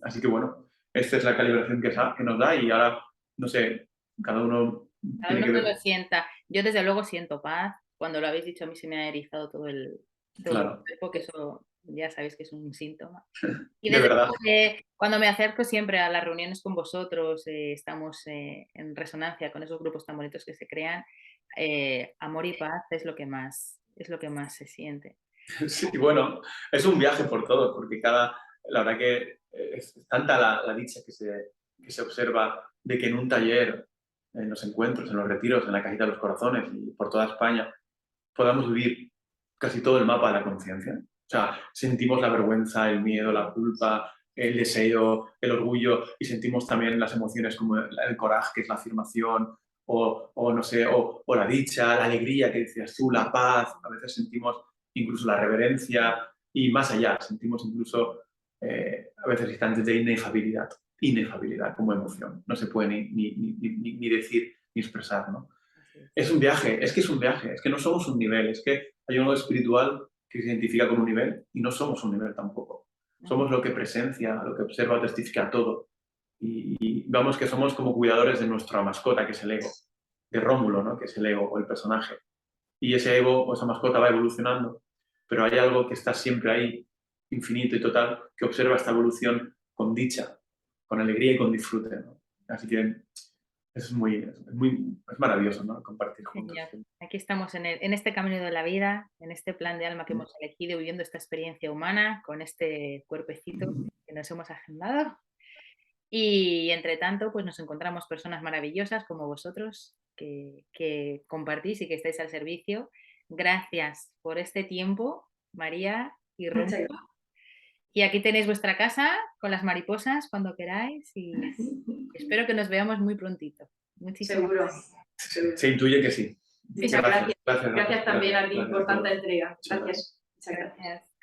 Así que bueno, esta es la calibración que nos da, y ahora, no sé, cada uno Cada tiene uno que que ver. lo sienta. Yo desde luego siento paz. Cuando lo habéis dicho, a mí se me ha erizado todo el Claro, cuerpo, que eso ya sabéis que es un síntoma. Y de desde verdad. luego que cuando me acerco siempre a las reuniones con vosotros, estamos en resonancia con esos grupos tan bonitos que se crean. Amor y paz es lo que más se siente. Sí, bueno, es un viaje por todo, porque la verdad que es tanta la dicha que se observa de que en un taller, en los encuentros, en los retiros, en la Cajita de los Corazones y por toda España, podamos vivir casi todo el mapa de la conciencia. O sea, sentimos la vergüenza, el miedo, la culpa, el deseo, el orgullo, y sentimos también las emociones como el coraje, que es la afirmación, o no sé, o la dicha, la alegría que decías tú, la paz. A veces sentimos incluso la reverencia, y más allá, sentimos incluso a veces instantes de inefabilidad como emoción. No se puede ni decir ni expresar, ¿no? Es un viaje, es que es un viaje, es que no somos un nivel, es que hay algo espiritual que se identifica con un nivel y no somos un nivel tampoco. Somos lo que presencia, lo que observa, testifica todo. Y vamos, que somos como cuidadores de nuestra mascota, que es el ego, de Rómulo, ¿no? Que es el ego o el personaje. Y ese ego o esa mascota va evolucionando, pero hay algo que está siempre ahí, infinito y total, que observa esta evolución con dicha, con alegría y con disfrute, ¿no? Así que es maravilloso, ¿no? Compartir juntos. Genial. Aquí estamos en este camino de la vida, en este plan de alma que hemos elegido, viviendo esta experiencia humana con este cuerpecito que nos hemos agendado. Y entre tanto, pues nos encontramos personas maravillosas como vosotros que compartís y que estáis al servicio. Gracias por este tiempo, María y Rom. Muchas gracias. Y aquí tenéis vuestra casa con las mariposas cuando queráis, y espero que nos veamos muy prontito. Muchísimas Seguro. gracias. Se intuye que sí. Muchas gracias. Gracias Gracias también a ti gracias por tanta todo. entrega. Muchas Gracias. Muchas gracias. Gracias.